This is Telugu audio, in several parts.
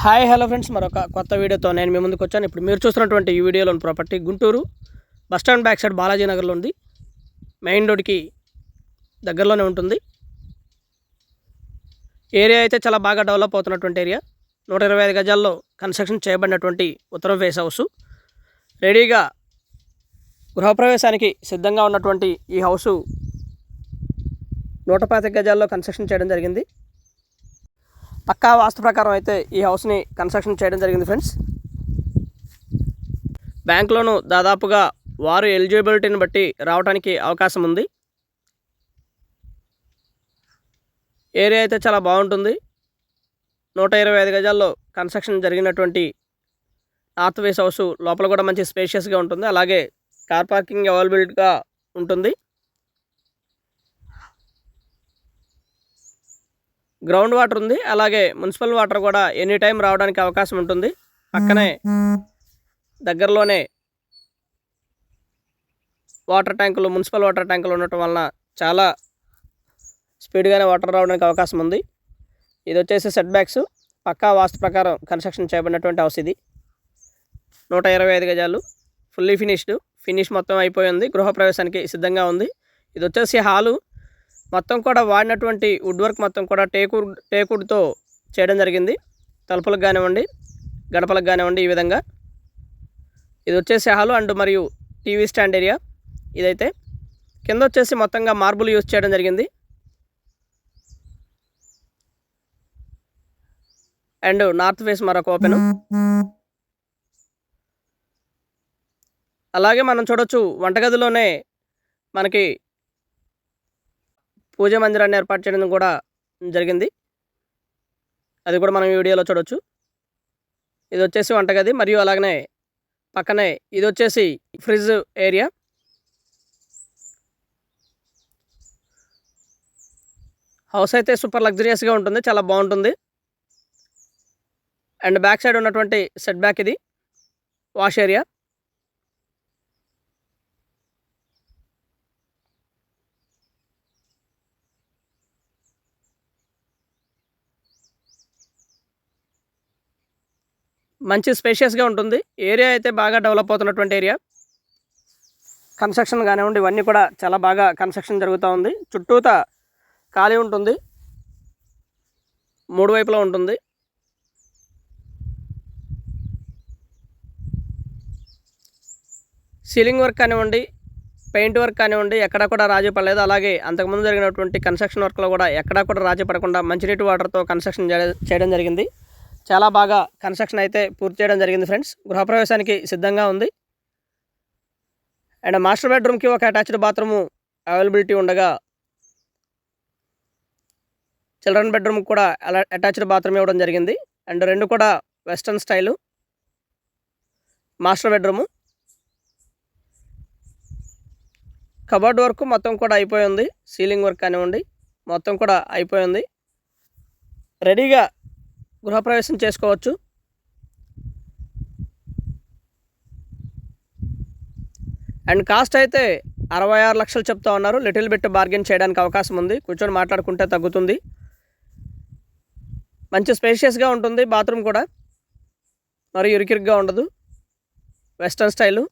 హాయ్ హలో ఫ్రెండ్స్, మరొక కొత్త వీడియోతో నేను మీ ముందుకు వచ్చాను. ఇప్పుడు మీరు చూస్తున్నటువంటి ఈ వీడియోలోని property Guntur bus stand back side Balaji నగర్లో ఉంది. మెయిన్ రోడ్కి దగ్గరలోనే ఉంటుంది. ఏరియా అయితే చాలా బాగా డెవలప్ అవుతున్నటువంటి ఏరియా. 125 గజాల్లో కన్స్ట్రక్షన్ చేయబడినటువంటి ఉత్తరం ఫేస్ హౌస్. రెడీగా గృహప్రవేశానికి సిద్ధంగా ఉన్నటువంటి ఈ హౌసు 125 గజాల్లో కన్స్ట్రక్షన్ చేయడం జరిగింది. పక్కా వాస్తు ప్రకారం అయితే ఈ హౌస్ని కన్స్ట్రక్షన్ చేయడం జరిగింది ఫ్రెండ్స్. బ్యాంక్ లోను దాదాపుగా వారు ఎలిజిబిలిటీని బట్టి రావడానికి అవకాశం ఉంది. ఏరియా అయితే చాలా బాగుంటుంది. 125 గజాల్లో కన్స్ట్రక్షన్ జరిగినటువంటి నార్త్ ఫేస్ హౌస్. లోపల కూడా మంచి స్పేషియస్గా ఉంటుంది. అలాగే కార్ పార్కింగ్ అవైలబిలిటీగా ఉంటుంది. గ్రౌండ్ వాటర్ ఉంది. అలాగే మున్సిపల్ వాటర్ కూడా ఎనీ టైం రావడానికి అవకాశం ఉంటుంది. పక్కనే దగ్గరలోనే వాటర్ ట్యాంకులు, మున్సిపల్ వాటర్ ట్యాంకులు ఉండటం వలన చాలా స్పీడ్గానే వాటర్ రావడానికి అవకాశం ఉంది. ఇది వచ్చేసి సెట్ బ్యాక్స్. పక్కా వాస్తు ప్రకారం కన్స్ట్రక్షన్ చేయబడినటువంటి హౌస్ ఇది. 125 గజాలు ఫుల్లీ ఫినిష్ మొత్తం అయిపోయింది. గృహప్రవేశానికి సిద్ధంగా ఉంది. ఇది వచ్చేసి హాలు. మొత్తం కూడా వాడినటువంటి వుడ్ వర్క్ మొత్తం కూడా టేకుడ్తో చేయడం జరిగింది. తలుపులకు కానివ్వండి, గడపలకు కానివ్వండి, ఈ విధంగా. ఇది వచ్చేసి హాలు అండ్ మరియు టీవీ స్టాండ్ ఏరియా. ఇదైతే కింద వచ్చేసి మొత్తంగా మార్బుల్ యూజ్ చేయడం జరిగింది. అండ్ నార్త్ ఫేస్ మరొక ఓపెన్. అలాగే మనం చూడొచ్చు, వంటగదిలోనే మనకి పూజా మందిరాన్ని ఏర్పాటు చేయడం కూడా జరిగింది. అది కూడా మనం ఈ వీడియోలో చూడొచ్చు. ఇది వచ్చేసి వంటగది మరియు అలాగనే పక్కనే ఇది వచ్చేసి ఫ్రిడ్జ్ ఏరియా. హౌస్ అయితే సూపర్ లగ్జరియస్గా ఉంటుంది, చాలా బాగుంటుంది. అండ్ బ్యాక్ సైడ్ ఉన్నటువంటి సెట్ బ్యాక్ ఇది వాష్ ఏరియా. మంచి స్పేషియస్గా ఉంటుంది. ఏరియా అయితే బాగా డెవలప్ అవుతున్నటువంటి ఏరియా. కన్స్ట్రక్షన్ కానివ్వండి, ఇవన్నీ కూడా చాలా బాగా కన్స్ట్రక్షన్ జరుగుతూ ఉంది. చుట్టూతా ఖాళీ ఉంటుంది, 3 వైపులా ఉంటుంది. సీలింగ్ వర్క్ కానివ్వండి, పెయింట్ వర్క్ కానివ్వండి, ఎక్కడా కూడా రాజీ పడలేదు. అలాగే అంతకుముందు జరిగినటువంటి కన్స్ట్రక్షన్ వర్క్లో కూడా ఎక్కడా కూడా రాజీ పడకుండా మంచినీటి వాటర్తో కన్స్ట్రక్షన్ చేయడం జరిగింది. చాలా బాగా కన్స్ట్రక్షన్ అయితే పూర్తి చేయడం జరిగింది ఫ్రెండ్స్. గృహప్రవేశానికి సిద్ధంగా ఉంది. అండ్ మాస్టర్ బెడ్రూమ్కి ఒక అటాచ్డ్ బాత్రూము అవైలబిలిటీ ఉండగా, చిల్డ్రన్ బెడ్రూమ్ కూడా అటాచ్డ్ బాత్రూమ్ ఇవ్వడం జరిగింది. అండ్ 2 కూడా western style. Master bedroom cupboard work మొత్తం కూడా అయిపోయింది. సీలింగ్ వర్క్ కానివ్వండి మొత్తం కూడా అయిపోయింది. రెడీగా గృహప్రవేశం చేసుకోవచ్చు. అండ్ కాస్ట్ అయితే 66 లక్షలు చెప్తా ఉన్నారు. లిటిల్ బిట్ బార్గెన్ చేయడానికి అవకాశం ఉంది. కూర్చొని మాట్లాడుకుంటే తగ్గుతుంది. మంచి స్పేషియస్గా ఉంటుంది. బాత్రూమ్ కూడా మరి ఇరుకిరుగ్గా ఉండదు. Western style.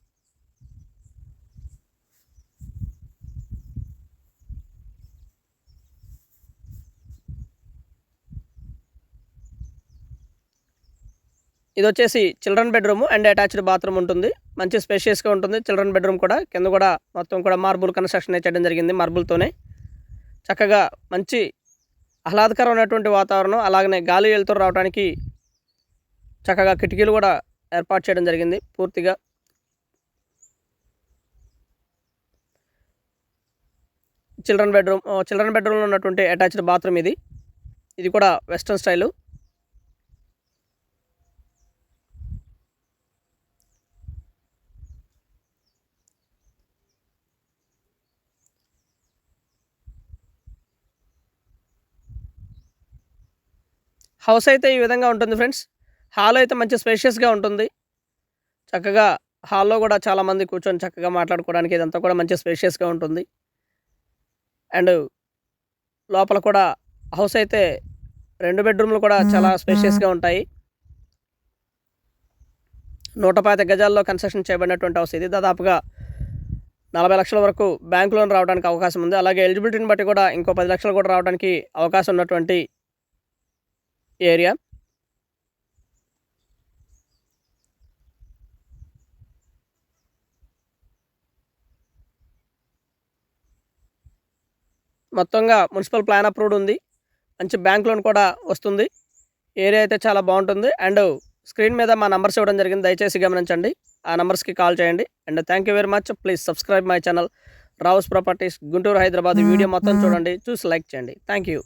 ఇది వచ్చేసి children bedroom and attached bathroom ఉంటుంది. మంచి స్పేషియస్గా ఉంటుంది చిల్డ్రన్ బెడ్రూమ్ కూడా. కింద కూడా మొత్తం కూడా మార్బుల్ కన్స్ట్రక్షన్ చేయడం జరిగింది. మార్బుల్తోనే చక్కగా మంచి ఆహ్లాదకరమైనటువంటి వాతావరణం. అలాగనే గాలి వెలుతురు రావడానికి చక్కగా కిటికీలు కూడా ఏర్పాటు చేయడం జరిగింది పూర్తిగా. చిల్డ్రన్ బెడ్రూమ్లో ఉన్నటువంటి అటాచ్డ్ బాత్రూమ్ ఇది. ఇది కూడా వెస్ట్రన్ స్టైలు. హౌస్ అయితే ఈ విధంగా ఉంటుంది ఫ్రెండ్స్. హాల్ అయితే మంచి స్పేషియస్గా ఉంటుంది. చక్కగా హాల్లో కూడా చాలామంది కూర్చొని చక్కగా మాట్లాడుకోవడానికి ఇదంతా కూడా మంచి స్పేషియస్గా ఉంటుంది. అండ్ లోపల కూడా హౌస్ అయితే 2 బెడ్రూమ్లు కూడా చాలా స్పేషియస్గా ఉంటాయి. 125 గజాల్లో కన్స్ట్రక్షన్ చేయబడినటువంటి హౌస్ ఇది. దాదాపుగా 40 లక్షల వరకు బ్యాంక్ లోన్ రావడానికి అవకాశం ఉంది. అలాగే ఎలిజిబిలిటీని బట్టి కూడా ఇంకో 10 లక్షలు కూడా రావడానికి అవకాశం ఉన్నటువంటి ఏరియా. మొత్తంగా మున్సిపల్ ప్లాన్ అప్రూవ్డ్ ఉంది. మంచి బ్యాంక్ లోన్ కూడా వస్తుంది. ఏరియా అయితే చాలా బాగుంటుంది. అండ్ స్క్రీన్ మీద మా నంబర్స్ ఇవ్వడం జరిగింది, దయచేసి గమనించండి. ఆ నంబర్స్కి కాల్ చేయండి. And thank you very much. Please subscribe my channel Rao's properties Guntur, Hyderabad. Video మొత్తం చూడండి, చూసి లైక్ చేయండి. Thank you.